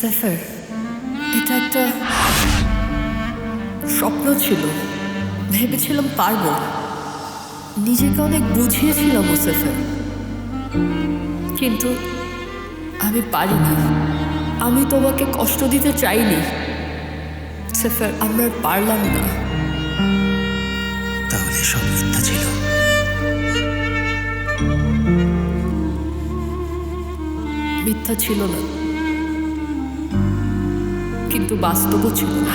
Safer, এটা একটা স্বপ্ন ছিল। ভেবেছিলাম পারবো, নিজেকে অনেক বুঝিয়েছিলাম সেফার, কিন্তু আমি পারিনি। আমি তোমাকে কষ্ট দিতে চাইনি সেফার, আমরা আর পারলাম না। তাহলে সব মিথ্যা ছিল। মিথ্যা ছিল না, কিন্তু বাস্তবও ছিল না।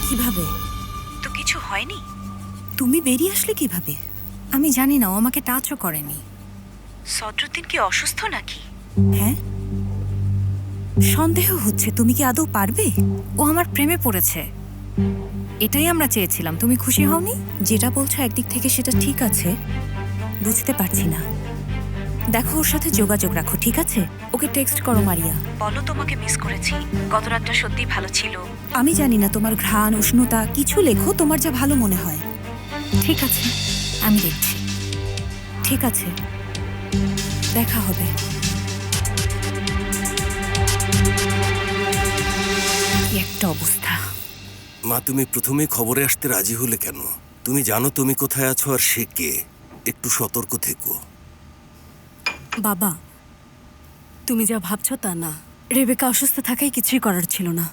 কিভাবে? তো কিছু হয়নি? তুমি বেরিয়ে আসলে কিভাবে? আমি জানি না, ও আমাকে টাচও করেনি। সদরুদ্দিন কি অসুস্থ নাকি? হ্যাঁ, সন্দেহ হচ্ছে। তুমি কি আদৌ পারবে? ও আমার প্রেমে পড়েছে, এটাই আমরা চেয়েছিলাম। তুমি খুশি হওনি? যেটা বলছো একদিক থেকে সেটা ঠিক আছে, বুঝতে পারছি না। দেখো, ওর সাথে যোগাযোগ রাখো, ঠিক আছে? ওকে টেক্সট করো মারিয়া। বলো তোমাকে মিস করেছি, গত রাতটা সত্যি ভালো ছিল। আমি জানি না, তোমার ঘ্রাণ, উষ্ণতা কিছু লেখো, তোমার যা ভালো মনে হয়। ঠিক আছে, আমি দেখছি। ঠিক আছে, দেখা হবে। কি একটা অবস্থা। মা, তুমি প্রথমে খবরে আসতে রাজি হলে কেন? তুমি জানো তুমি কোথায় আছো আর সে কে। একটু সতর্ক থেকো। বাবা, তুমি যা ভাবছো তা না। রেবেকা অসুস্থ থাকায় কিছুই করার ছিল না,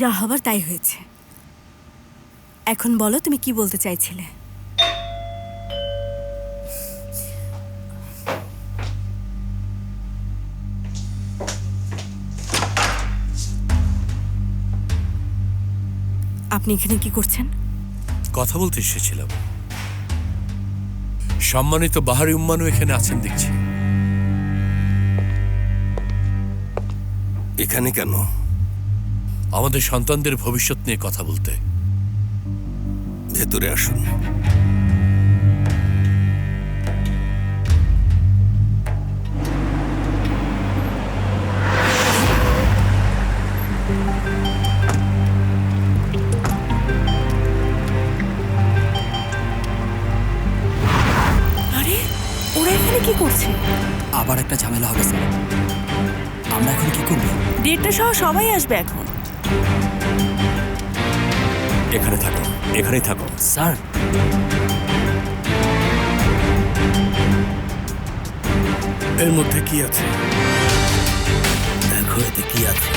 যা হবার তাই হয়েছে। এখন বলো, তুমি কি বলতে চাইছিলে? আপনি এখানে কি করছেন? কথা বলতে এসেছিলাম। সম্মানিত বাহারি উম্মানও এখানে আছেন দেখছি। এখানে কেন? আমাদের সন্তানদের ভবিষ্যৎ নিয়ে কথা বলতে। ভেতরে আসুন। আরে, ওরা এখানে কি করছে? আবার একটা ঝামেলা হবে স্যার। আমরা এখন কি করব? ডেটটা সহ সবাই আসবে এখন। এখানে থাকো, এখানেই থাকো। স্যার, এর মধ্যে কি আছে? দেখো এতে কি আছে।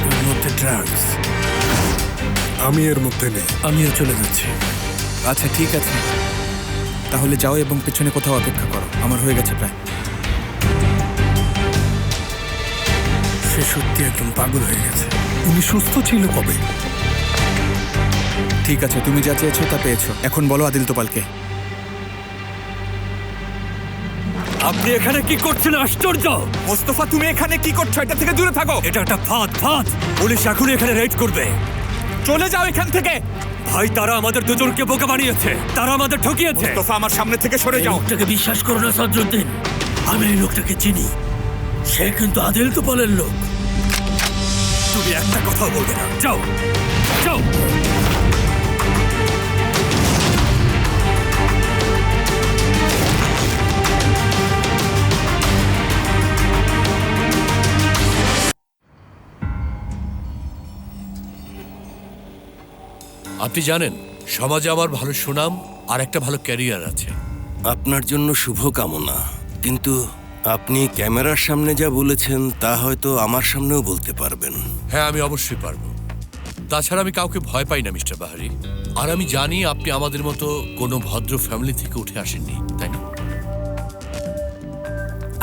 এর মধ্যে ড্রাগস। আমি এর মধ্যে নেই। আমিও চলে যাচ্ছি। আচ্ছা ঠিক আছে, তাহলে যাও এবং পেছনে কোথাও অপেক্ষা করো। আমার হয়ে গেছে প্রায়। সে সত্যি একদম পাগল হয়ে গেছে। উনি সুস্থ ছিল কবে? ঠিক আছে, তুমি যা চেয়েছো তা পেয়েছো। এখন বলো আদিল তোপালকে। আপনি এখানে কি করছেন? আশ্চর্য! মোস্তফা, তুমি এখানে কি করছো? এটা থেকে দূরে থাকো। এটা একটা ফাঁদ, ফাঁদ। পুলিশ এখন এখানে রেড করবে। চলে যাও এখান থেকে। ভাই, তারা আমাদের দুজনকে বোকা বানিয়েছে, তারা আমাদের ঠকিয়েছে। মোস্তফা, আমার সামনে থেকে সরে যাও। লোকটাকে বিশ্বাস করো না সদরুদ্দিন, আমি এই লোকটাকে চিনি। সে কিন্তু আদিল তোপালের লোক। তুমি একটা কথাও বলবে না। যাও, যাও। আপনি জানেন, সমাজে আমার ভালো সুনাম আর একটা ভালো ক্যারিয়ার আছে। আপনার জন্য শুভ কামনা, কিন্তু আপনি ক্যামেরার সামনে যা বলেছেন তা হয়তো আমার সামনেও বলতে পারবেন। হ্যাঁ, আমি অবশ্যই পারবো। তাছাড়া আমি কাউকে ভয় পাই না মিস্টার বাহারি। আর আমি জানি আপনি আমাদের মতো কোনো ভদ্র ফ্যামিলি থেকে উঠে আসেননি, তাই না?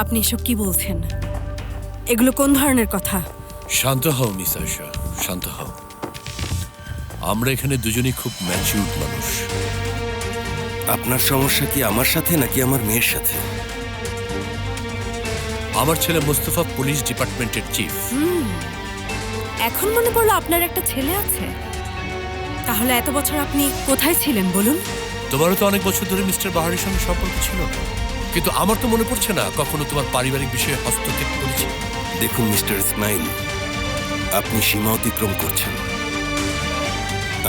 আপনি এসব কি বলছেন? এগুলো কোন ধরনের কথা? শান্ত হও মিস আয়শা, শান্ত হও। আমরা এখানে দুজনেই খুব ম্যাচিউরড মানুষ। আপনার সমস্যা কি আমার সাথে নাকি আমার মেয়ের সাথে? আমার ছেলে মোস্তফা পুলিশ ডিপার্টমেন্টের চিফ। এখন মনে পড়লো আপনার একটা ছেলে আছে। তাহলে এত বছর আপনি কোথায় ছিলেন বলুন? তোমারও তো অনেক বছর ধরে মিস্টার বাহারের সঙ্গে সম্পর্ক ছিল না, কিন্তু আমার তো মনে পড়ছে না কখনো তোমার পারিবারিক বিষয়ে হস্তক্ষেপ করেছি। দেখুন মিস্টার ইসমাইল, আপনি সীমা অতিক্রম করছেন।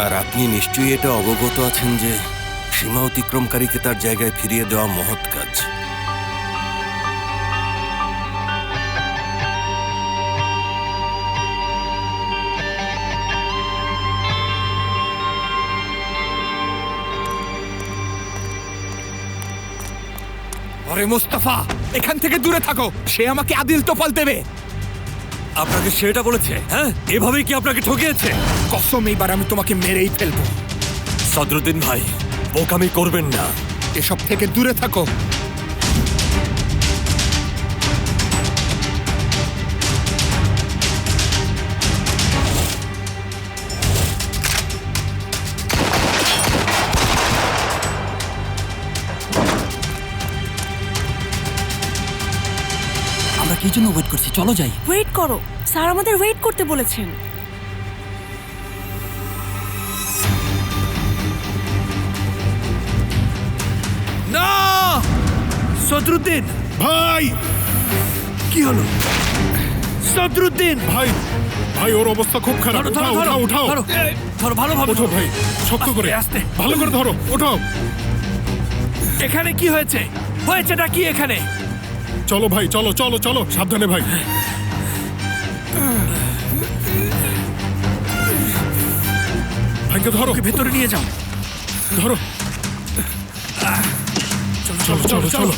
আর আপনি নিশ্চয়ই এটা অবগত আছেন যে সীমা অতিক্রমকারীকে তার জায়গায় ফিরিয়ে দেওয়া মহৎ কাজ। আরে মোস্তফা, এখান থেকে দূরে থাকো, সে আমাকে আদিল তোফাল দেবে। আপনাকে সেটা বলেছে? হ্যাঁ, এভাবেই কি আপনাকে ঠকিয়েছে? কসম, এইবার আমি তোমাকে মেরেই ফেলবো। সদরুদ্দিন ভাই, বোকামি করবেন না। এসব থেকে দূরে থাকো। আমরা কি জন্য ওয়েট করছি? চলো যাই। ওয়েট করো, স্যার আমাদের ওয়েট করতে বলেছেন। না, সদরুদ্দিন ভাই, কি হলো? সদরুদ্দিন ভাই, ভাই, ওর অবস্থা খুব খারাপ। ধরো, ধরো, উঠাও, ধরো, উঠাও, উঠাও। ধরো, ধরো, ভালোভাবে ওঠো ধরো। ভাই, শক্ত করে, আস্তে, আস্তে। ভালো করে ধরো, ওঠাও। এখানে কি হয়েছে? হয়েছেটা কি এখানে? চলো ভাই, চলো চলো চলো, সাবধানে ভাই। ভাইকে ধরো, ওকে ভেতরে নিয়ে যাও। ধরো। চলো চলো চলো।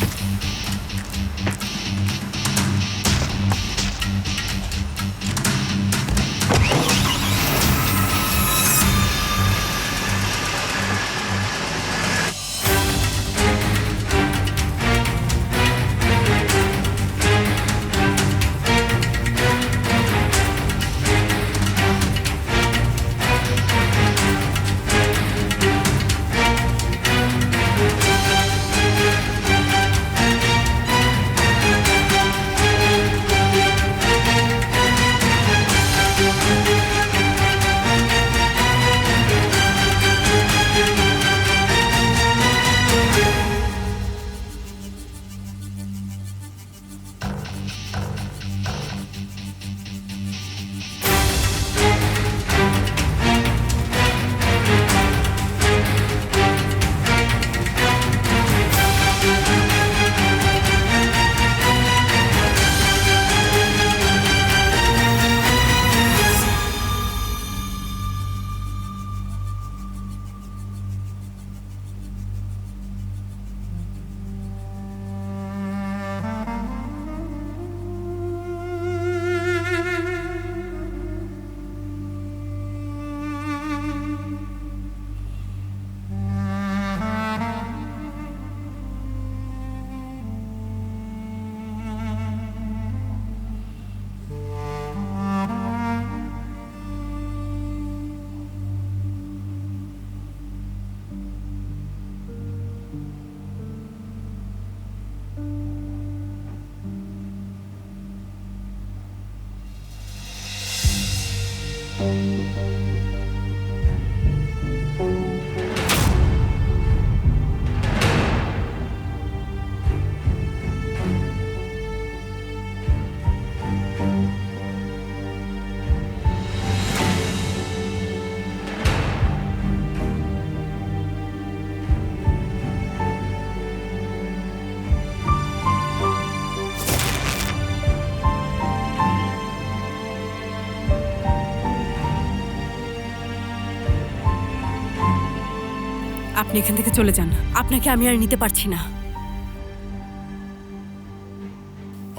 আপনি এখান থেকে চলে যান, আপনাকে আমি আর নিতে পারছি না।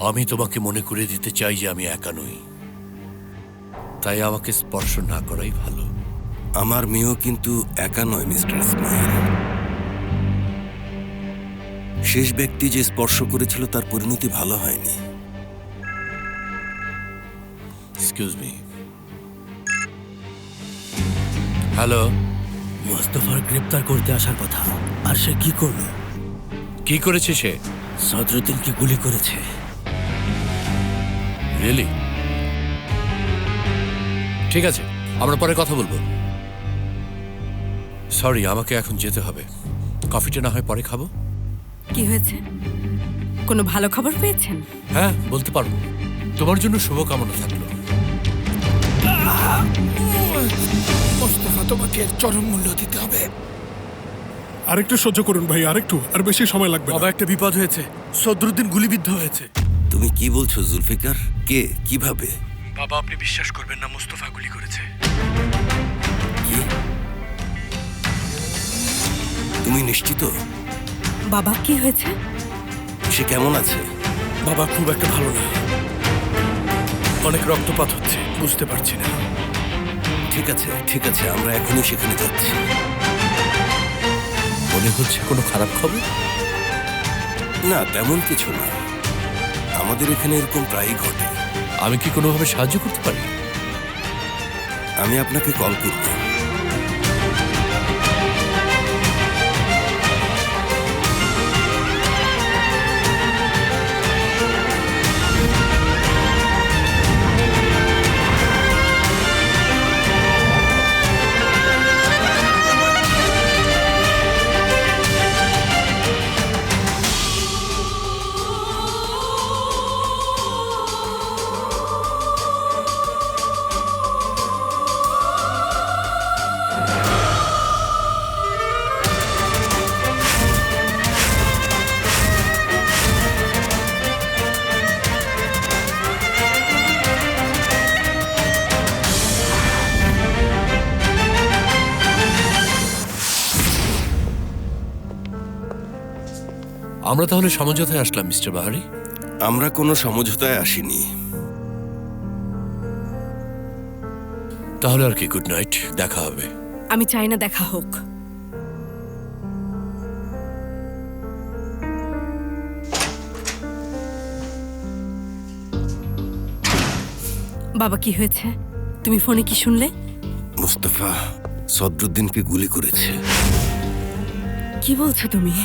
আমি তোমাকে মনে করে দিতে চাই যে আমি একা নই, তাই আমাকে স্পর্শ না করাই ভালো। আমার মেয়েও কিন্তু একা নয় মিস্টার ইসমাইল। শেষ ব্যক্তি যে স্পর্শ করেছিল তার পরিণতি ভালো হয়নি। Excuse me. হ্যালো। মোস্তফার গ্রেপ্তার করতে আসার কথা, আর সে কি করলো? কি করেছে সে? সদরুদ্দিনকে গুলি করেছে। রিয়েলি? ঠিক আছে, আমরা পরে কথা বলবো। সরি, আমাকে এখন যেতে হবে। কফিটা না হয় পরে খাবো। কি হয়েছে? কোনো ভালো খবর পেয়েছেন? হ্যাঁ, বলতে পারবো। তোমার জন্য শুভকামনা থাকলো। মোস্তফা, তোমাকে চরম মূল্য দিতে হবে। আরেকটু সহ্য করুন ভাই, আরেকটু, আর বেশি সময় লাগবে না। বাবা, একটা বিপদ হয়েছে। সদরুদ্দিন গুলিবিদ্ধ হয়েছে। তুমি কি বলছো জুলফিকার? কে? কিভাবে? বাবা, আপনি বিশ্বাস করবেন না, মোস্তফা গুলি করেছে। কি? তুমি নিশ্চিত? বাবা, কি হয়েছে? সে কেমন আছে? বাবা খুব একটা ভালো না, অনেক রক্তপাত হচ্ছে, বুঝতে পারছি না। ঠিক আছে, ঠিক আছে, আমরা এখনই সেখানে যাচ্ছি। মনে হচ্ছে কোনো খারাপ খবর? না, তেমন কিছু না। আমাদের এখানে এরকম প্রায়ই ঘটে। আমি কি কোনোভাবে সাহায্য করতে পারি? আমি আপনাকে কল করব। আমরা তাহলে সমঝোতায় আসলাম, মিস্টার বাহারি। আমরা কোনো সমঝোতায় আসিনি। তাহলে আর কি, গুড নাইট, দেখা হবে। আমি চাই না দেখা হোক। বাবা, কি হয়েছে? তুমি ফোনে কি শুনলে? মুস্তফা সদরুদ্দিনকে গুলি করেছে। কি বলছো তুমি?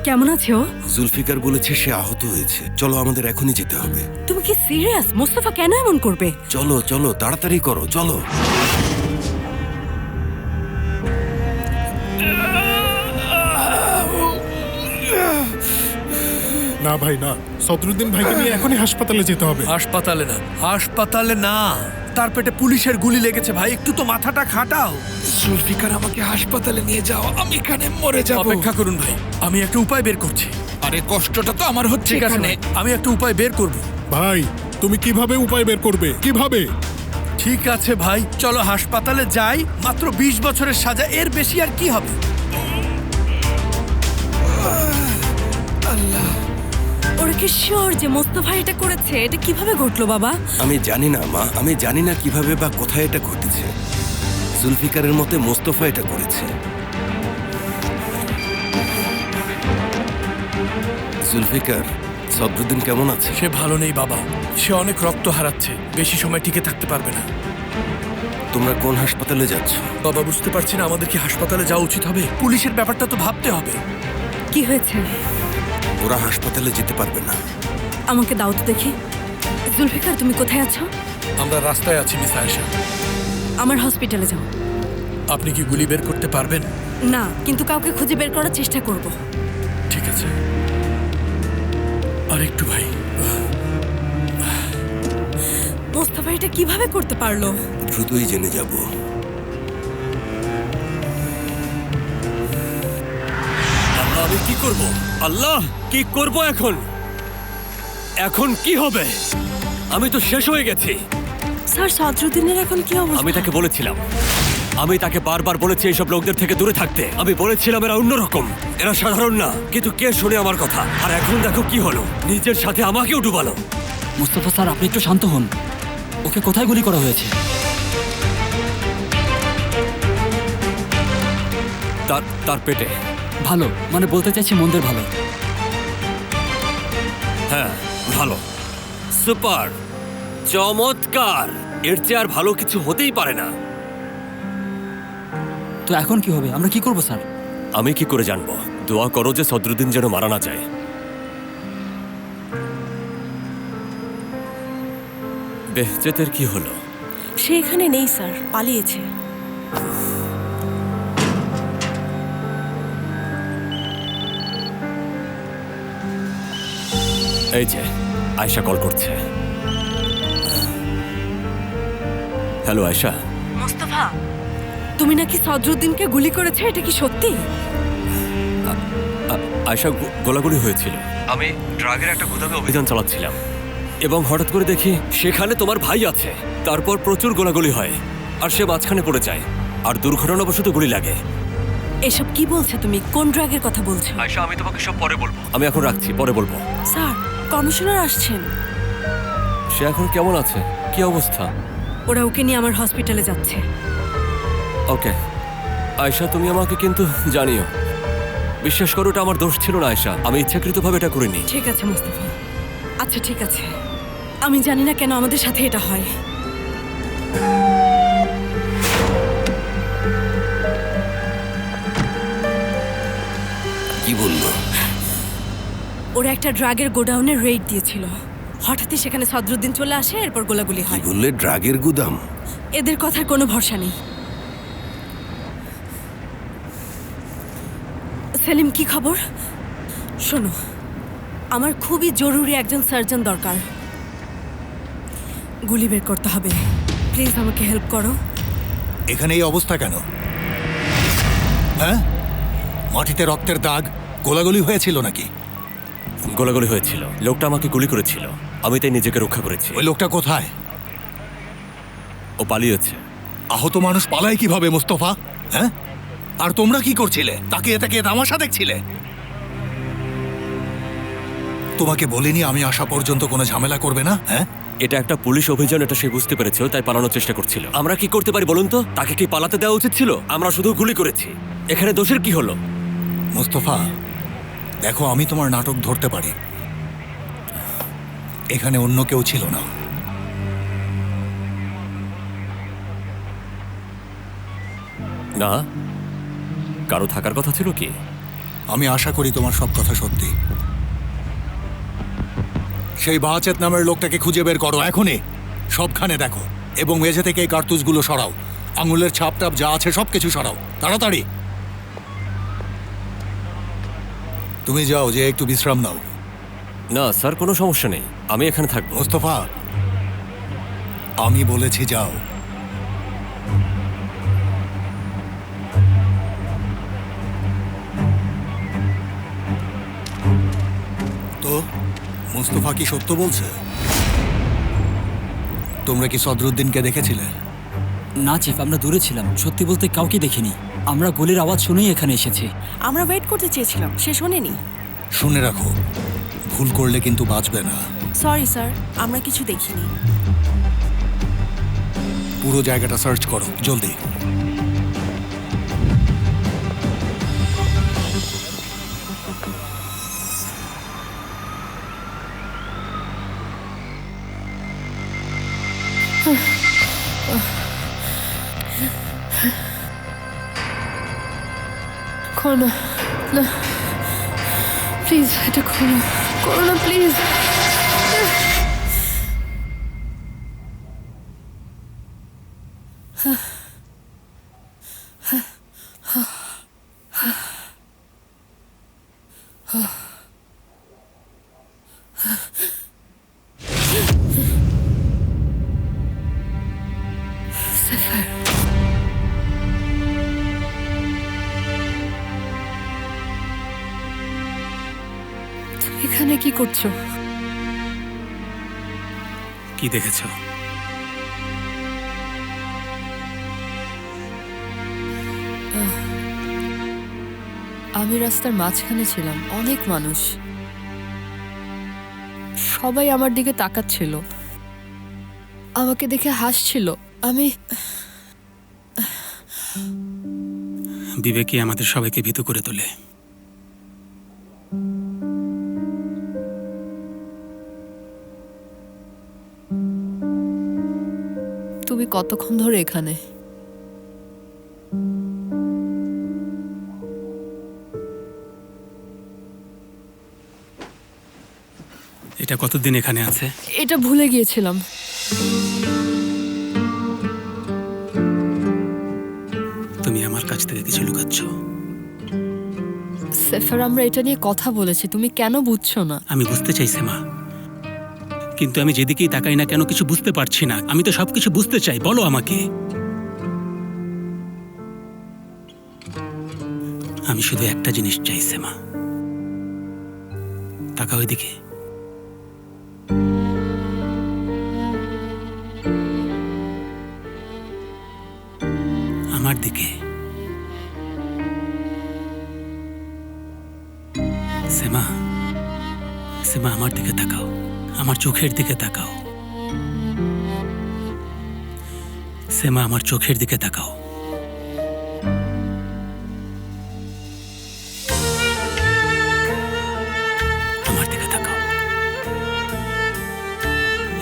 কেমন আছো? জুলফিকার বলেছে সে আহত হয়েছে। চলো, আমাদের এখনই যেতে হবে। তুমি কি সিরিয়াস? মোস্তফা কেন এমন করবে? চলো চলো, তাড়াতাড়ি করো, চলো। না ভাই, না, সদরুদ্দিন ভাইকে নিয়ে এখনই হাসপাতালে যেতে হবে। হাসপাতালে না, হাসপাতালে না, তার পেটে পুলিশের গুলি লেগেছে ভাই, একটু তো মাথাটা খাটাও। জুলফিকার, আমাকে হাসপাতালে নিয়ে যাও, আমি এখানে মরে যাব। অপেক্ষা করুন ভাই, আমি একটা উপায় বের করছি। আরে কষ্টটা তো আমার হচ্ছে ঠিক আছে এখানে। ভাই, আমি একটা উপায় বের করব। ভাই, তুমি কিভাবে উপায় বের করবে? কিভাবে? ঠিক আছে ভাই, চলো হাসপাতালে যাই। মাত্র 20 বছরের সাজা, এর বেশি আর কি হবে? ওরা কি শিওর যে মোস্তফা এটা করেছে? এটা কিভাবে ঘটলো বাবা? আমি জানি না মা, আমি জানি না কিভাবে বা কোথায় এটা ঘটেছে। জুলফিকারের মতে মোস্তফা এটা করেছে। জুলফিকার, সদরুদ্দিন কেমন আছে? সে ভালো নেই বাবা, সে অনেক রক্ত হারাচ্ছে, বেশি সময় টিকে থাকতে পারবে না। তোমরা কোন হাসপাতালে যাচ্ছ? বাবা, বুঝতে পারছি না আমাদের কি হাসপাতালে যাওয়া উচিত হবে। পুলিশের ব্যাপারটা তো ভাবতে হবে। কি হয়েছে? ওরা হাসপাতালে যেতে পারবে না। আমাকে দাও তো দেখি। জুলফিকার, তুমি কোথায় আছো? আমরা রাস্তায় আছি মিস আয়েশা। আমার হসপিটালে যাও। আপনি কি গুলি বের করতে পারবেন? না, কিন্তু কাউকে খুঁজে বের করার চেষ্টা করব। ঠিক আছে, আর একটু ভাই। মোস্তফা এটা কিভাবে করতে পারলো? দ্রুতই জেনে যাব। আল্লাহ, আমি কি করব? আল্লাহ, কি করব এখন? এখন কি হবে? আমি তো শেষ হয়ে গেছি। স্যার, সদরুদ্দিনের এখন কি অবস্থা? আমি তাকে বলেছিলাম, আমি তাকে বারবার বলেছি এইসব লোকদের থেকে দূরে থাকতে। আমি বলেছিলাম এরা অন্যরকম, এরা সাধারণ না। কিন্তু কে শুনে আমার কথা? আর এখন দেখো কি হলো, নিজের সাথে আমাকেও ডুবালো। মুস্তফা স্যার, আপনি একটু শান্ত হন। ওকে কোথায় গুলি করা হয়েছে? তার পেটে। ভালো, মানে বলতে চাইছি মন্দের ভালো। হ্যাঁ, ভালো, সুপার, চমৎকার। এর চেয়ে আর ভালো কিছু হতেই পারে না। তো এখন কি হবে? আমরা কি করব স্যার? আমি কি করে জানবো? দোয়া করো যে সদরুদ্দিন যেন মারা না যায়। বেহজেতের কি হলো? সে এখানে নেই স্যার, পালিয়েছে। এই যে আয়শা কল করছে। হ্যালো আয়শা। মোস্তফা, তুমি নাকি সদরুদ্দিনকে গুলি করেছো, এটা কি সত্যি? আয়শা, গোলাগুলি হয়েছিল। আমি ড্রাগের একটা গুদামে অভিযান চালাচ্ছিলাম এবং হঠাৎ করে দেখি সেখানে তোমার ভাই আছে। তারপর প্রচুর গোলাগুলি হয় আর সে মাঝখানে পড়ে যায় আর দুর্ঘটনাবশত গুলি লাগে। এসব কি বলছো তুমি? কোন ড্রাগের কথা বলছো? আয়শা, আমি তোমাকে সব পরে বলবো। আমি এখন রাখছি, পরে বলবো। স্যার, কমিশনার আসছেন। সে এখন কেমন আছে? কি অবস্থা? ওরা ওকে নিয়ে আমার হসপিটালে যাচ্ছে। ওকে আয়শা, তুমি আমাকে কিন্তু জানিও। বিশ্বাস করো, এটা আমার দোষ ছিল না আয়শা, আমি ইচ্ছাকৃতভাবে এটা করিনি। ঠিক আছে মোস্তফা, আচ্ছা ঠিক আছে। আমি জানি না কেন আমাদের সাথে এটা হয়। কি বললো? ওরা একটা ড্রাগের গোডাউনে রেড দিয়েছিল। হঠাৎই সেখানে সদরুদ্দিন চলে আসে, এরপর গোলাগুলি হয়। বললে ড্রাগের গুদাম? এদের কথার কোনো ভরসা নেই। সেলিম, কি খবর? শোনো, আমার খুবই জরুরি একজন সার্জন দরকার। গুলি বের করতে হবে, প্লিজ আমাকে হেল্প করো। এখানে এই অবস্থা কেন? হ্যাঁ, মাটিতে রক্তের দাগ, গোলাগুলি হয়েছিল নাকি? গোলাগুলি হয়েছিল, লোকটা আমাকে গুলি করেছিল, আমি তাই নিজেকে রক্ষা করেছি। ওই লোকটা কোথায়? ও পালিয়েছে। আহত মানুষ পালায় কিভাবে মোস্তফা? হ্যাঁ, আর তোমরা কি করছিলে? তাকিয়ে তাকিয়ে তামাশা দেখছিলে? তোমাকে বলিনি আমি আসা পর্যন্ত কোনো ঝামেলা করবে না? হ্যাঁ, এটা একটা পুলিশ অভিযান, এটা সে বুঝতে পেরেছে, তাই পালানোর চেষ্টা করছিল। আমরা কি করতে পারি বলুন তো? তাকে কি পালাতে দেওয়া উচিত ছিল? আমরা শুধু গুলি করেছি, এখানে দোষের কি হলো? মোস্তফা দেখো, আমি তোমার নাটক ধরতে পারি। এখানে অন্য কেউ ছিল না। না, কারো থাকার কথা ছিল কি? আমি আশা করি তোমার সব কথা সত্যি। সেই বাহাচেত নামের লোকটাকে খুঁজে বের করো এখনই। সবখানে দেখো এবং মেঝে থেকে এই কার্তুজগুলো সরাও। আঙুলের ছাপ টাপ যা আছে সবকিছু সরাও তাড়াতাড়ি। তুমি যাও, যে একটু বিশ্রাম নাও। না স্যার, কোনো সমস্যা নেই, আমি এখানে থাকবো। মোস্তফা, আমি বলেছি যাও। তো মুস্তফা কি সত্য বলছে? তোমরা কি সদরুদ্দিনকে দেখেছিলে? না চিফ, আমরা দূরে ছিলাম, সত্যি বলতে কাউকে দেখিনি। আমরা গুলির আওয়াজ শুনেই এখানে এসেছি। আমরা ওয়েট করতে চেয়েছিলাম, সে শোনেনি। শুনে রাখো, ভুল করলে কিন্তু বাঁচবে না। সরি স্যার, আমরা কিছু দেখিনি। পুরো জায়গাটা সার্চ করো জলদি। খোলো না, প্লিজ, এটা খোলো, করো না প্লিজ। এখানে কি করছো? কি দেখেছো? আমি রাস্তার মাঝখানে ছিলাম, অনেক মানুষ, সবাই আমার দিকে তাকাচ্ছিল, আমাকে দেখে হাসছিল। আমি বিবেকই আমাদের সবাইকে ভীতু করে তোলে। তুমি কতক্ষণ ধরে এখানে? এটা কতদিন এখানে আছে? এটা ভুলে গিয়েছিলাম। তুমি আমার কাছ থেকে কিছু লুকাচ্ছ। সেফার, আমরা এটা নিয়ে কথা বলেছি, তুমি কেন বুঝছো না? আমি বুঝতে চাই সেমা, কিন্তু আমি যেদিকেই তাকাই না কেন কিছু বুঝতে পারছি না। আমি তো সবকিছু বুঝতে চাই, বলো আমাকে। আমি শুধু একটা জিনিস চাই সেমা, তাকাও ওইদিকে। আমার দিকে। সেমা, সেমা আমার দিকে তাকাও, আমার চোখের দিকে তাকাও। সেমা আমার চোখের দিকে তাকাও। আমার দিকে তাকাও।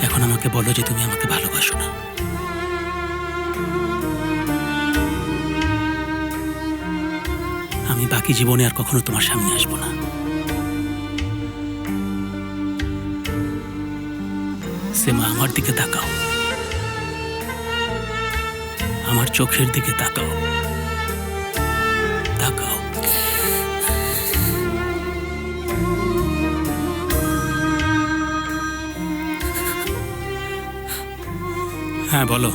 এখন আমাকে বলো যে তুমি আমাকে ভালোবাসো না। আমি বাকি জীবনে আর কখনো তোমার সামনে আসবো না। সেমা আমার দিকে তাকাও, আমার চোখের দিকে তাকাও, তাকাও। হ্যাঁ বলো।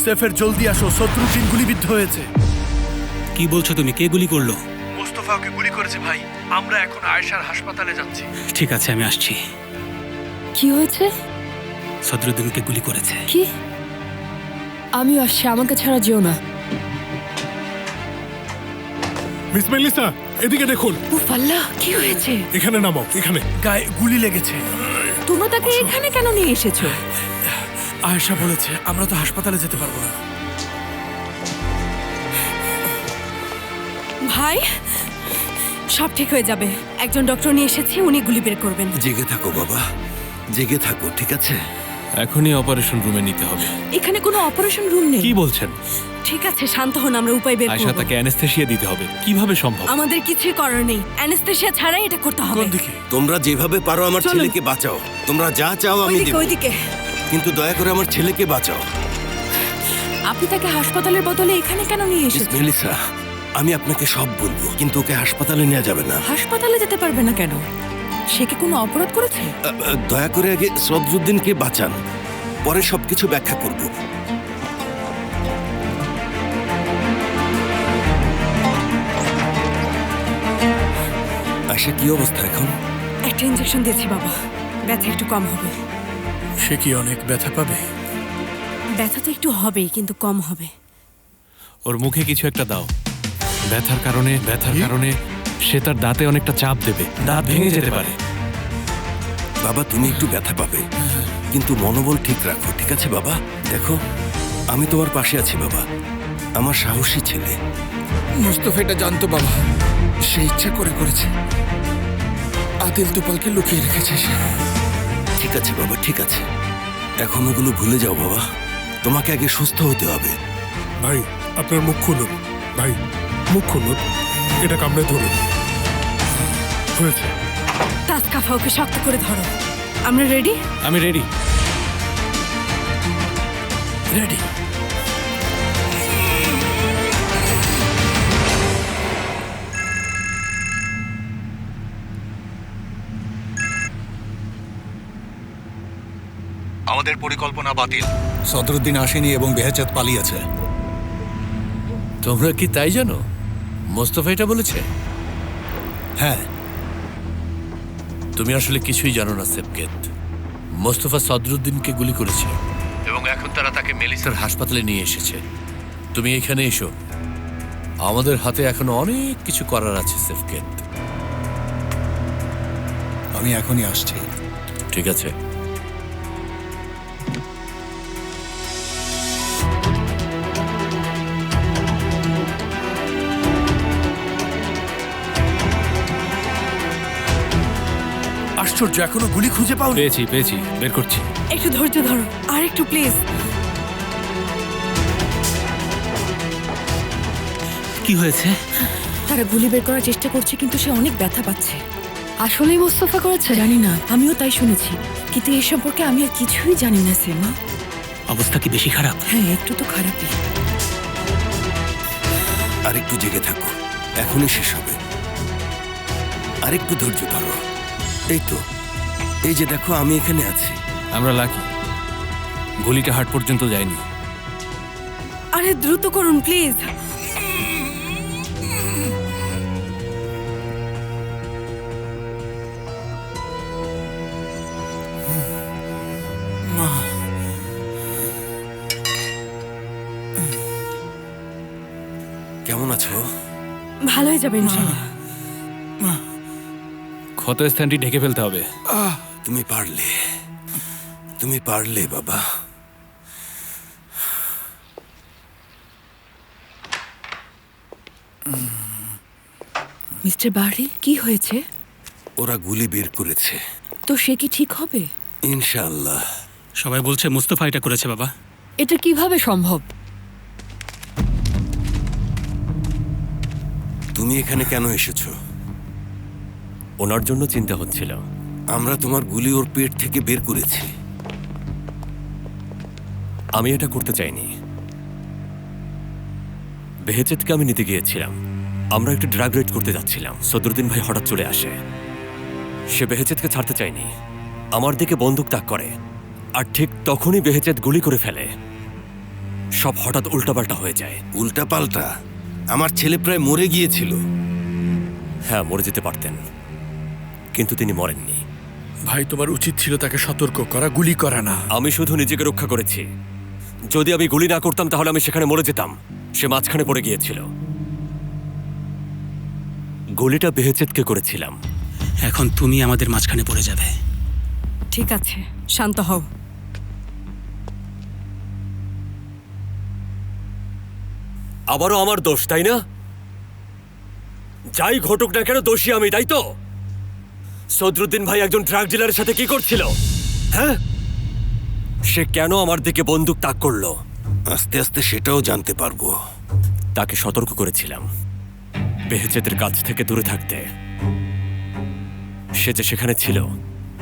সেফের জলদি আসো, শত্রুটিন গুলিবিদ্ধ হয়েছে। কি বলছো তুমি? কে গুলি করলো? মোস্তফা ওকে গুলি করেছে ভাই। আমরা এখন আয়েশার হাসপাতালে যাচ্ছি। ঠিক আছে, আমি আসছি। কি হয়েছে? সদরুদ্দিনকে গুলি করেছে। কি? আমিও আসছি, আমাকে ছাড়া যেও না। মিস মেলিসা, এদিকে দেখুন। উফ আল্লাহ, কি হয়েছে? এখানে নামো, এখানে। গায়ে গুলি লেগেছে। তোমরা তাকে এখানে কেন নিয়ে এসেছো? আয়েশা বলেছে আমরা তো হাসপাতালে যেতে পারবো না। ভাই, সব ঠিক হয়ে যাবে। একজন ডক্টর নিয়ে এসেছি, উনি গুলি বের করবেন। জেগে থাকো বাবা, জেগে থাকো, ঠিক আছে? এখনই অপারেশন রুমে নিতে হবে। এখানে কোনো অপারেশন রুম নেই। কি বলছেন? ঠিক আছে, শান্ত হন, আমরা উপায় বের আয়শা, করব। তাকে অ্যানেস্থেসিয়া দিতে হবে। কিভাবে সম্ভব? আমাদের কিছুই করার নেই, অ্যানেস্থেসিয়া ছাড়াই এটা করতে হবে। কোন দিকে? তোমরা যেভাবে পারো আমার চলুন। ছেলেকে বাঁচাও। তোমরা যা চাও আমি ওইদিকে, দেব, ওইদিকে। কিন্তু দয়া করে আমার ছেলেকে বাঁচাও। আপনি তাকে হাসপাতালের বদলে এখানে কেন নিয়ে মিস এসেছেন? মেলিসা, আমি আপনাকে সব বলবো, কিন্তু ওকে হাসপাতালে নেওয়া যাবে না। হাসপাতালে যেতে পারবে না কেন? সে কি কোনো অপরাধ করেছে? দয়া করে আগে সদরুদ্দিনকে বাঁচান, পরে সবকিছু ব্যাখ্যা করব। আশা, কি অবস্থা এখন? একটা ইনজেকশন দিয়েছি বাবা, ব্যথা একটু কম হবে। সে কি অনেক ব্যথা পাবে? ব্যথা তো একটু হবেই, কিন্তু কম হবে। ওর মুখে কিছু একটা দাও। ব্যথার কারণে সে তার দাঁতে অনেকটা চাপ দেবে, দাঁত ভেঙে যেতে পারে। বাবা, তুমি একটু ব্যথা পাবে, কিন্তু মনোবল ঠিক রাখো, ঠিক আছে বাবা? দেখো, আমি তোমার পাশে আছি বাবা, আমার সাহসী ছেলে। মুস্তফা এটা জানতো বাবা, সে ইচ্ছা করে করেছে। আদিল তুপালকে লুকিয়ে রেখেছে সে। ঠিক আছে বাবা, ঠিক আছে, এখন ওগুলো ভুলে যাও বাবা, তোমাকে আগে সুস্থ হতে হবে। ভাই, আপনার মুখ খুলুন। ভাই, মুখ খুলুন, এটা কামড়ে ধরুন। হয়েছে। তাসকাফা, ওকে শক্ত করে ধরো। আমরা রেডি? আমি রেডি। রেডি। আমাদের পরিকল্পনা বাতিল। সদরুদ্দিন আসেনি এবং বেহেজাত পালিয়েছে। তোমরা কি তাই জানো? মোস্তফা এটা বলেছে? হ্যাঁ। তুমি আসলে কিছুই জানো না সেবকেত। মোস্তফা সদরুদ্দিনকে গুলি করেছে এবং এখন তারা তাকে মেলিসার হাসপাতালে নিয়ে এসেছে। তুমি এখানে এসো, আমাদের হাতে এখনো অনেক কিছু করার আছে সেবকেত। আমি এখনই আসছি। ঠিক আছে। আশ্চর্য, এখনো গুলি খুঁজে পাও? পেয়েছি, বের করছি। একটু ধৈর্য ধরো, আর একটু প্লিজ। কি হয়েছে? তারা গুলি বের করার চেষ্টা করছে কিন্তু সে অনেক ব্যথা পাচ্ছে। আসলেই মোস্তফা করেছে? জানি না, আমিও তাই শুনেছি, কিন্তু এই সম্পর্কে আমি আর কিছুই জানি না সেমা। অবস্থা কি বেশি খারাপ? হ্যাঁ, একটু তো খারাপই। আর একটু জেগে থাকো, এখনই শেষ হবে। আর একটু ধৈর্য ধরো। এই তো, এই যে দেখো আমি এখানে আছি। আমরা লাকি, গলিটা হাট পর্যন্ত যায়নি। আরে দ্রুত করুন প্লিজ। কেমন আছো? ভালো হয়ে যাবে ইনশাআল্লাহ। ক্ষত স্থানটি ঢেকে ফেলতে হবে। তুমি পারলে, তুমি পারলে বাবা। মিস্টার বাহরি, কি হয়েছে? ওরা গুলি বের করেছে। তো সে কি ঠিক হবে? ইনশাআল্লাহ। সবাই বলছে মুস্তফা এটা করেছে বাবা। এটা কিভাবে সম্ভব? তুমি এখানে কেন এসেছো? ওনার জন্য চিন্তা হচ্ছিল। আমরা তোমার গুলি ওর পেট থেকে বের করেছি। আমি এটা করতে চাইনি। বেহেজেদকে আমি নিতে গিয়েছিলাম। আমরা একটু ড্রাগ রেড করতে যাচ্ছিলাম। সদরুদ্দিন ভাই হঠাৎ চলে আসে। সে বেহেজেদকে ছাড়তে চায়নি, আমার দিকে বন্দুক তাক করে, আর ঠিক তখনই বেহেজেদ গুলি করে ফেলে। সব হঠাৎ উল্টাপাল্টা হয়ে যায়। উল্টাপাল্টা? আমার ছেলে প্রায় মরে গিয়েছিল। হ্যাঁ, মরে যেতে পারতেন, কিন্তু তিনি মরেননি। ভাই, তোমার উচিত ছিল তাকে সতর্ক করা, গুলি করা না। আমি শুধু নিজেকে রক্ষা করেছি। যদি আমি গুলি না করতাম তাহলে আমি সেখানে মরে যেতাম। সে মাঝখানে পড়ে গিয়েছিল। গুলিটা বেহেজেদকে করেছিলাম। এখন তুমি আমাদের মাঝখানে পড়ে যাবে। ঠিক আছে, শান্ত হও। আবারও আমার দোষ, তাই না? যাই ঘটুক না কেন দোষী আমি, তাই তো? সদরুদ্দিন ভাই একজন ড্রাগ ডিলারের সাথে কি করছিল? হ্যাঁ, সে কেন আমার দিকে বন্দুক তাক করলো? আস্তে আস্তে সেটাও জানতে পারবো। তাকে সতর্ক করেছিলাম বেহেজেদের কাছ থেকে দূরে থাকতে। সে যে সেখানে ছিল,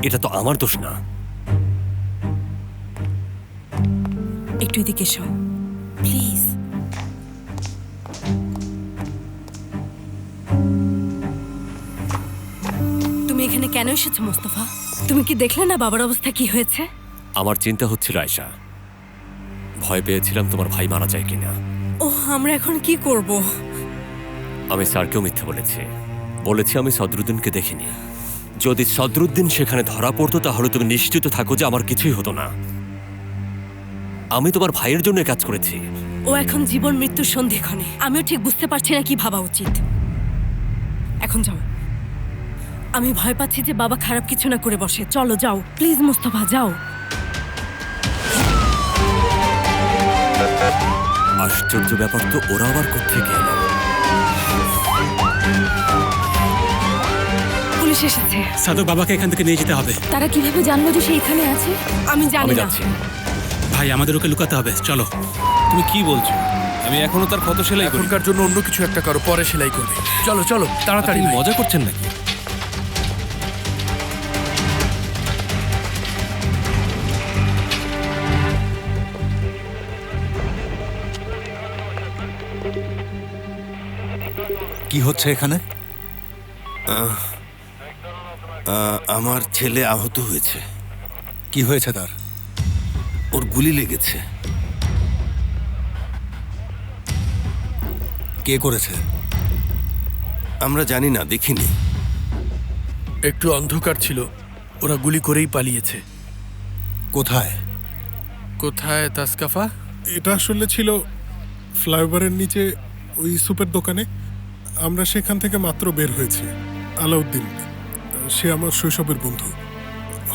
এটা তো আমার দোষ না। একটু এদিকে এসো প্লিজ। তুমি এখানে কেন এসেছো মোস্তফা? তুমি কি দেখলে না বাবার অবস্থা কি হয়েছে? আমার চিন্তা হচ্ছিল আয়শা, ভয় পেয়েছিলাম তোমার ভাই মারা যায় কিনা। ওহ, আমরা এখন কি করব? আমি স্যারকেও মিথ্যে বলেছি আমি সদরুদ্দিনকে দেখিনি। যদি সদরুদ্দিন সেখানে ধরা পড়তো তাহলে তুমি নিশ্চিত থাকো যে আমার কিছুই হতো না। আমি তোমার ভাইয়ের জন্য কাজ করেছি। ও এখন জীবন মৃত্যুর সন্ধিক্ষণে। আমিও ঠিক বুঝতে পারছি না কি ভাবা উচিত। এখন যাও। আমি ভয় পাচ্ছি যে বাবা খারাপ কিছু না করে বসে। চলো যাও প্লিজ মোস্তফা, যাও। আশ্চর্য ব্যাপার তো, ওরা আবার কোত্থেকে এলো? পুলিশ এসেছে। সাদক বাবাকে এখান থেকে নিয়ে যেতে হবে। তারা কিভাবে জানলো যে সে এখানে আছে? আমি জানি আমি না। যাচ্ছি। ভাই, আমাদের ওকে লুকাতে হবে, চলো। তুমি কি বলছো? আমি এখনো তার ক্ষত সেলাই করি। এখনকার জন্য অন্য কিছু একটা করো, পরে সেলাই করবে। চলো চলো তাড়াতাড়ি। আপনি মজা করছেন নাকি? কি হচ্ছে এখানে? আমার ছেলে আহত হয়েছে। কি হয়েছে তার? ওর গুলি লেগেছে। কে করেছে? আমরা জানি না, দেখিনি। একটু অন্ধকার ছিল, ওরা গুলি করেই পালিয়েছে। কোথায়? কোথায় তাসকাফা? এটা আসলে ছিল ফ্লাইওভারের নিচে ওই সুপের দোকানে। আমরা সেখান থেকে মাত্র বের হয়েছি। আলাউদ্দিন, সে আমার শৈশবের বন্ধু।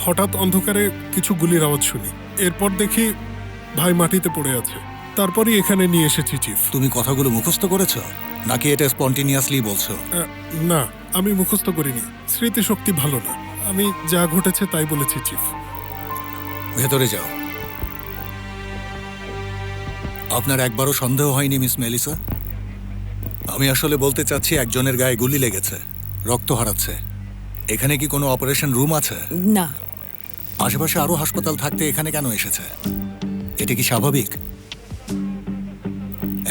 হঠাৎ অন্ধকারে কিছু গুলির আওয়াজ শুনি, এরপর দেখি ভাই মাটিতে পড়ে আছে। তারপরই এখানে নিয়ে এসেছি চিফ। তুমি কথাগুলো মুখস্থ করেছো নাকি এটা স্পন্টেনিয়াসলি বলছো? না, আমি মুখস্থ করিনি। স্মৃতিশক্তি ভালো না। আমি যা ঘটেছে তাই বলেছি চিফ। ভেতরে যাও। আপনার একবারও সন্দেহ হয়নি মিস মেলিসা? আমি আসলে বলতে চাচ্ছি একজনের গায়ে গুলি লেগেছে, রক্ত হারাচ্ছে। এখানে কি কোনো অপারেশন রুম আছে? না, আশেপাশে আরো হাসপাতাল থাকতে এখানে কেন এসেছে? এটা কি স্বাভাবিক?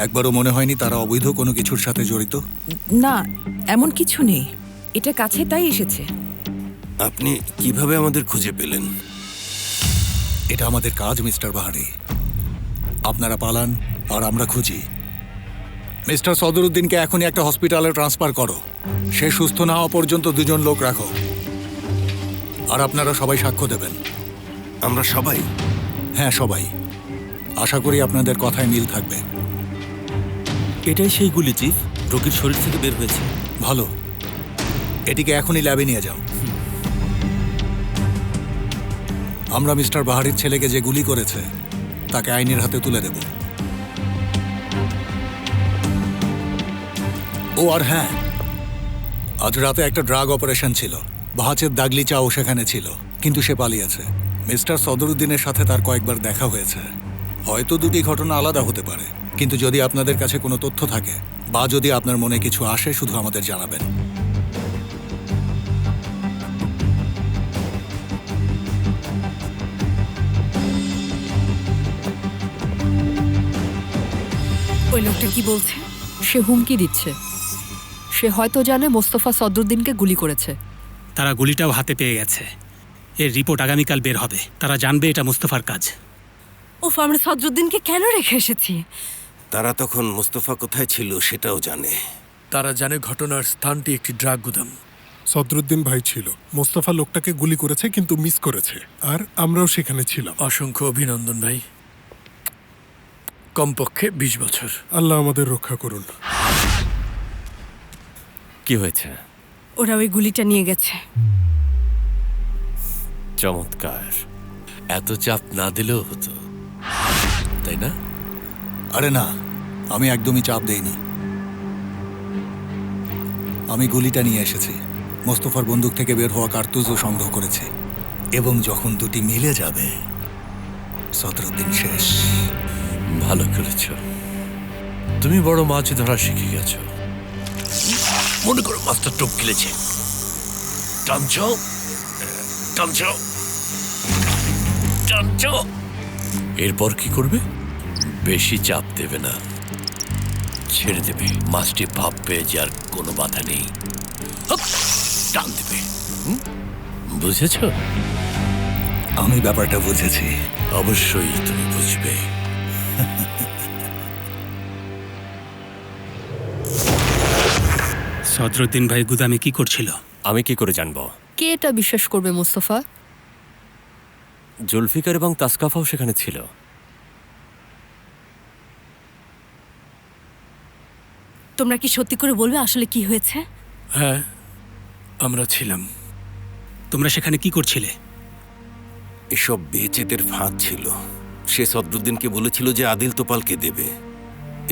একবারও মনে হয়নি তারা অবৈধ কোনো কিছুর সাথে জড়িত? না, এমন কিছু নেই, এটা কাছে তাই এসেছে। আপনি কিভাবে আমাদের খুঁজে পেলেন? এটা আমাদের কাজ মিস্টার বাহারি। আপনারা পালান আর আমরা খুঁজি। মিস্টার সদরুদ্দিনকে এখনই একটা হসপিটালে ট্রান্সফার করো। সে সুস্থ না হওয়া পর্যন্ত 2 জন লোক রাখো। আর আপনারা সবাই সাক্ষ্য দেবেন। আমরা সবাই? হ্যাঁ, সবাই। আশা করি আপনাদের কথায় মিল থাকবে। এটাই সেই গুলি চিফ, রোগীর শরীর থেকে বের হয়েছে। ভালো, এটিকে এখনই ল্যাবে নিয়ে যাও। আমরা মিস্টার বাহারির ছেলেকে যে গুলি করেছে তাকে আইনের হাতে তুলে দেব। ও আর হ্যাঁ, আজ রাতে একটা ড্রাগ অপারেশন ছিল। বাহাচের দাগলি চাও সেখানে ছিল, কিন্তু সে পালিয়েছে। মিস্টার সদরুদ্দিনের সাথে তার কয়েকবার দেখা হয়েছে। হয়তো 2টি ঘটনা আলাদা হতে পারে, কিন্তু যদি আপনাদের কাছে কোনো তথ্য থাকে বা যদি আপনার মনে কিছু আসে, শুধু আমাদের জানাবেন। ওই লোকটা কি বলছে? সে হুমকি দিচ্ছে। সে হয়তো জানে মোস্তফা সদরুদ্দিনকে গুলি করেছে। তারা গুলিটাও হাতে পেয়ে গেছে। এর রিপোর্ট আগামীকাল বের হবে। তারা জানবে এটা মুস্তফার কাজ। ওফ, আমরা সদরুদ্দিনকে কেন রেখে এসেছি? তারা তখন মোস্তফা কোথায় ছিল সেটাও জানে। তারা জানে ঘটনার স্থানটি একটি ড্রাগ গুদাম। সদরুদ্দিন ভাই ছিল। মোস্তফা লোকটাকে গুলি করেছে, কিন্তু মিস করেছে। আর আমরাও সেখানে ছিলাম। অসংখ্য অভিনন্দন ভাই। কমপক্ষে 20 বছর। আল্লাহ আমাদের রক্ষা করুন। কি হয়েছে? ওরা ওই গুলিটা নিয়ে গেছে। চমৎকার। এত চাপ না দিলেও হতো, তাই না? আরে না, আমি একদমই চাপ দেইনি। আমি গুলিটা নিয়ে এসেছি। মোস্তফার বন্দুক থেকে বের হওয়া কার্তুজও সংগ্রহ করেছি। এবং যখন 2টি মিলে যাবে, সদরুদ্দিন শেষ। ভালো করেছ, তুমি বড় মাছ ধরা শিখে গেছো। মনে করো মাছটা টোপ গিলেছে। টানছো টানছো টানছো। এরপর কি করবে? বেশি চাপ দেবে না, ছেড়ে দেবে। মাছটি ভাববে যে আর কোনো বাধা নেই, হপ, টান দেবে। বুঝেছ? আমি ব্যাপারটা বুঝেছি। অবশ্যই তুমি বুঝবে। সদরুদ্দিন ভাই গুদামে কি করছিল? আমি কি করে জানবো? কে এটা বিশ্বাস করবে মোস্তফা? জুলফিকার এবং তাসকাফাও সেখানে ছিল। তোমরা কি সত্যি করে বলবে আসলে কি হয়েছে? হ্যাঁ, আমরা ছিলাম। তোমরা সেখানে কি করছিলে? এসব বেচেদের ফাঁদ ছিল। সে সদরুদ্দিনকে বলেছিল যে আদিল তোপালকে দেবে,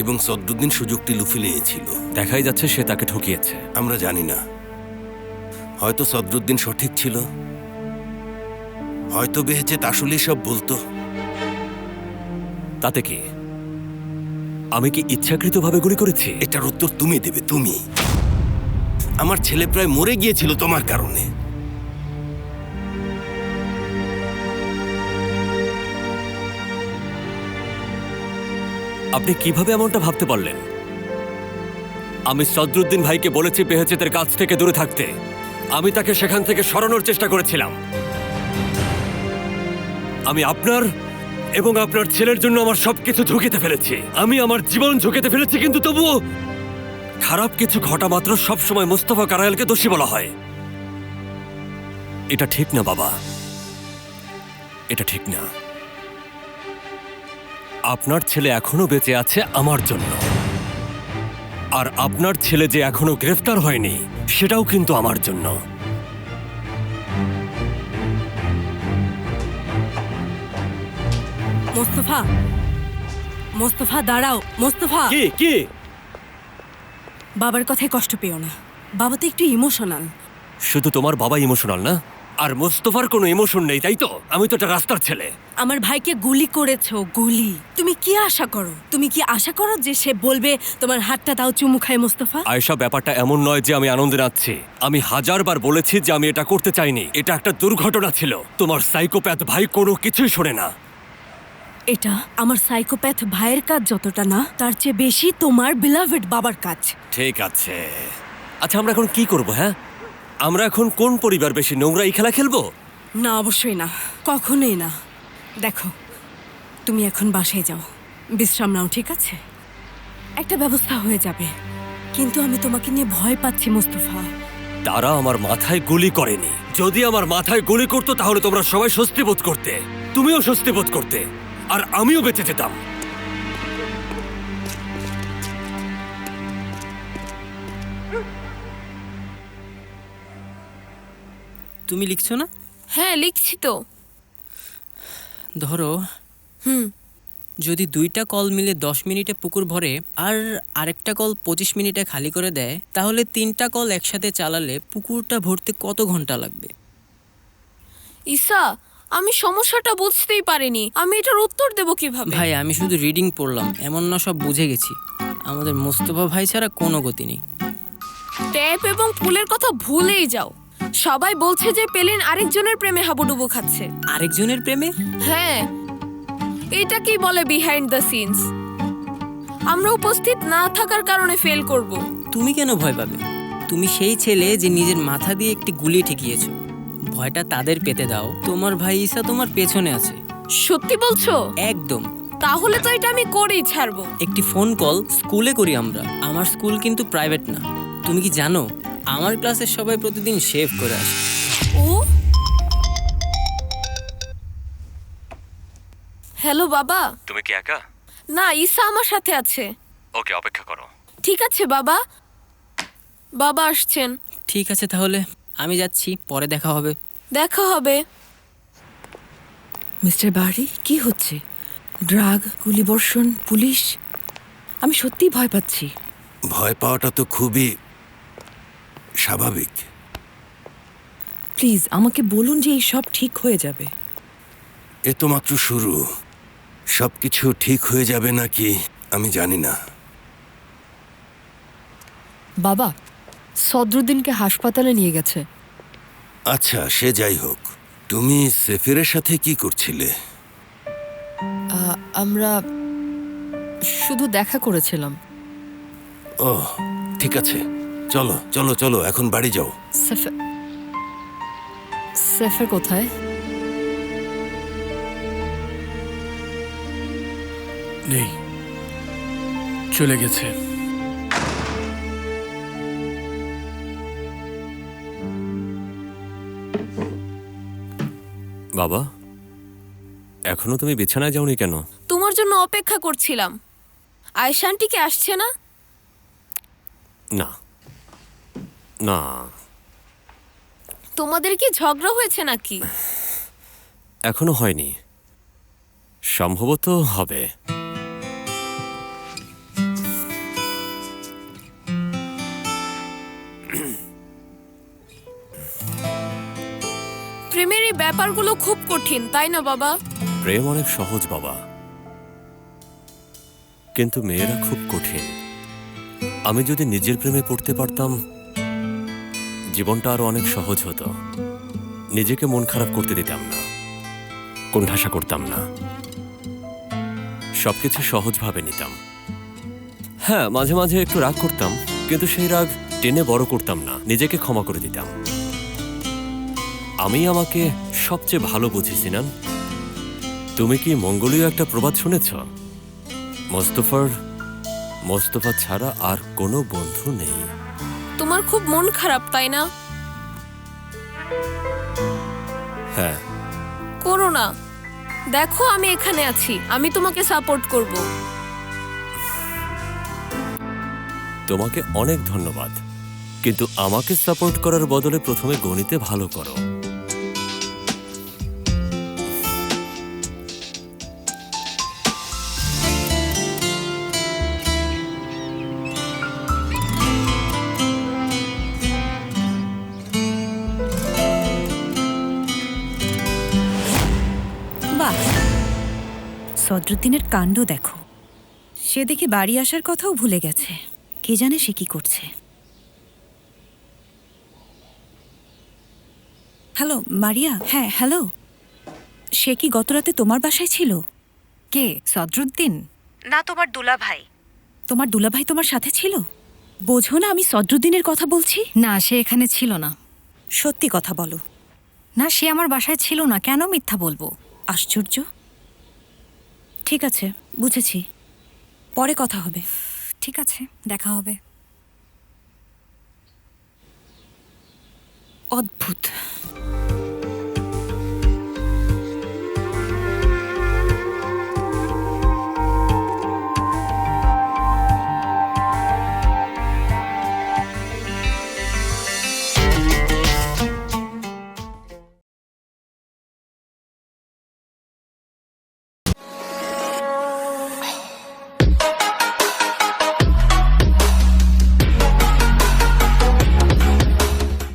এবং সদরুদ্দিন সুযোগটি লুফে নিয়েছিল। দেখাই যাচ্ছে সে তাকে ঠকিয়েছে। আমরা জানি না, হয়তো সদরুদ্দিন সঠিক ছিল, হয়তো বেহেচেত আসলেই সব বলতো। তাতে কি? আমি কি ইচ্ছাকৃতভাবে গুলি করেছি? এটার উত্তর তুমি দেবে। তুমি। আমার ছেলে প্রায় মরে গিয়েছিল তোমার কারণে। আপনি কিভাবে এমনটা ভাবতে পারলেন? আমি সদরুদ্দিন ভাইকে বলেছি বেহেচেতের কাছ থেকে দূরে থাকতে। আমি তাকে সেখান থেকে সরানোর চেষ্টা করেছিলাম। আমি আপনার এবং আপনার ছেলের জন্য আমার সবকিছু ঝুঁকিতে ফেলেছি। আমি আমার জীবন ঝুঁকিতে ফেলেছি, কিন্তু তবুও খারাপ কিছু ঘটা মাত্র সবসময় মোস্তফা কারায়ালকে দোষী বলা হয়। এটা ঠিক না বাবা, এটা ঠিক না। আপনার ছেলে এখনো বেঁচে আছে আমার জন্য, আর আপনার ছেলে যে এখনো গ্রেফতার হয়নি সেটাও কিন্তু আমার জন্য। মোস্তফা, মোস্তফা দাঁড়াও। মোস্তফা, কি কি? বাবার কথায় কষ্ট পেও না। বাবা তো একটু ইমোশনাল। শুধু তোমার বাবা ইমোশনাল না, আর মোস্তফার কোনো ইমোশন নেই, তাই তো? আমি তো একটা রাস্তার ছেলে। আমার ভাইকে গুলি করেছো, গুলি। তুমি কি আশা করো? তুমি কি আশা করো যে সে বলবে তোমার হাতটা দাও চুমু খায় মোস্তফা? আয়েশা, ব্যাপারটা এমন নয় যে আমি আনন্দে নাচছি। আমি হাজারবার বলেছি যে আমি এটা করতে চাইনি। এটা একটা দুর্ঘটনা ছিল। তোমার সাইকোপ্যাথ ভাই কোনো কিছুই শোনে না। এটা আমার সাইকোপ্যাথ ভাইয়ের কাজ যতটা না, তার চেয়ে বেশি তোমার বিলাভেড বাবার কাজ। ঠিক আছে, আচ্ছা আমরা এখন কি করব? হ্যাঁ, আমরা এখন কোন পরিবার বেশি নোংরা এই খেলা খেলবো? না, অবশ্যই না, কখনোই না। দেখো, তুমি এখন বাসায় যাও, বিশ্রাম নাও, ঠিক আছে? একটা ব্যবস্থা হয়ে যাবে। কিন্তু আমি তোমাকে নিয়ে ভয় পাচ্ছি মোস্তফা। তারা আমার মাথায় গুলি করেনি। যদি আমার মাথায় গুলি করতো তাহলে তোমরা সবাই স্বস্তি বোধ করতে, তুমিও স্বস্তি বোধ করতে, আর আমিও বেঁচে যেতাম। তুমি লিখছো না? হ্যাঁ, লিখছি তো। ধরো, যদি 2টা কল মিলে 10 মিনিটে পুকুর ভরে আর আরেকটা কল 25 মিনিটে খালি করে দেয়, তাহলে 3টা কল একসাথে চালালে পুকুরটা ভরতে কত ঘন্টা লাগবে? ঈসা, আমি সমস্যাটা বুঝতেই পারিনি। আমি এটার উত্তর দেব কিভাবে? ভাই, আমি শুধু রিডিং পড়লাম, এমন না সব বুঝে গেছি। আমাদের মোস্তফা ভাই ছাড়া কোনো গতি নেই। ট্যাপ এবং পুলের কথা ভুলেই যাও। সবাই বলছে যে পেলিন আরেকজনের প্রেমে হাবুডুবু খাচ্ছে। আরেকজনের প্রেমে? হ্যাঁ, এটা কি বলে বিহাইন্ড দ্য সিনস। আমরা উপস্থিত না থাকার কারণে ফেল করব। তুমি কেন ভয় পাবে? তুমি সেই ছেলে যে নিজের মাথা দিয়ে একটি গুলি ঠেকিয়েছো। ভয়টা তাদের পেতে দাও। তোমার ভাই ঈসা তোমার পেছনে আছে। সত্যি বলছো? একদম। তাহলে তো এটা আমি করেই ছাড়বো। একটি ফোন কল স্কুলে করি আমরা। আমার স্কুল কিন্তু প্রাইভেট না। তুমি কি জানো আমার ক্লাসের সবাই প্রতিদিন শেভ করে আসে? ও, হ্যালো বাবা। তুমি কি একা? না, ঈসা আমার সাথে আছে। ওকে, অপেক্ষা করো। ঠিক আছে বাবা। বাবা আসছেন। ঠিক আছে, তাহলে আমি যাচ্ছি, পরে দেখা হবে। দেখা হবে। মিস্টার বাড়ি, কি হচ্ছে? ড্রাগ, গুলিবর্ষণ, পুলিশ? আমি সত্যিই ভয় পাচ্ছি। ভয় পাওয়াটা তো খুবই স্বাভাবিক। প্লিজ আমাকে বলুন যে এই সব ঠিক হয়ে যাবে। এ তো মাত্র শুরু। সবকিছু ঠিক হয়ে যাবে নাকি আমি জানি না। বাবা, সদরুদ্দিনকে হাসপাতালে নিয়ে গেছে। আচ্ছা, সে যাই হোক, তুমি সেফিরের সাথে কি করছিলে? আমরা শুধু দেখা করেছিলাম। ও, ঠিক আছে, চলো চলো চলো, এখন বাড়ি যাও। সেফের কোথায়? নেই, চলে গেছে। বাবা, এখনো তুমি বিছানায় যাওনি কেন? তোমার জন্য অপেক্ষা করছিলাম। আয়েশা আন্টি কি আসছে না? না না। তোমাদের কি ঝগড়া হয়েছে নাকি? এখনো হয়নি, সম্ভবত হবে। প্রেমের এই ব্যাপারগুলো খুব কঠিন, তাই না বাবা? প্রেম অনেক সহজ বাবা, কিন্তু মেয়েরা খুব কঠিন। আমি যদি নিজের প্রেমে পড়তে পারতাম, জীবনটা আরো অনেক সহজ হতো। নিজেকে মন খারাপ করতে দিতাম না, কোণঠাসা করতাম না, সবকিছু সহজভাবে নিতাম। হ্যাঁ, মাঝে মাঝে একটু রাগ করতাম, কিন্তু সেই রাগ টেনে বড় করতাম না, নিজেকে ক্ষমা করে দিতাম। আমি আমাকে সবচেয়ে ভালো বুঝি সিনান। তুমি কি মঙ্গোলীয় একটা প্রবাদ শুনেছ? মোস্তফা ছাড়া আর কোনো বন্ধু নেই। তোমার খুব মন খারাপ, তাই না? হ্যাঁ। করো না, দেখো আমি এখানে আছি, আমি তোমাকে সাপোর্ট করব। তোমাকে অনেক ধন্যবাদ, কিন্তু আমাকে সাপোর্ট করার বদলে প্রথমে গণিতে ভালো করো। সদরুদ্দিনের কাণ্ড দেখো। সে দেখি বাড়ি আসার কথাও ভুলে গেছে। কে জানে সে কি করছে। Hello Maria. হ্যাঁ হ্যালো, সে কি গতরাতে তোমার বাসায় ছিল? কে, সদরুদ্দিন? না, তোমার দুলাভাই। তোমার দুলাভাই তোমার সাথে ছিল? বোঝো না আমি সদরুদ্দিনের কথা বলছি। না, সে এখানে ছিল না। সত্যি কথা বলো। না, সে আমার বাসায় ছিল না। কেন মিথ্যা বলবো? আশ্চর্য। ঠিক আছে, বুঝেছি। পরে কথা হবে। ঠিক আছে, দেখা হবে। অদ্ভুত।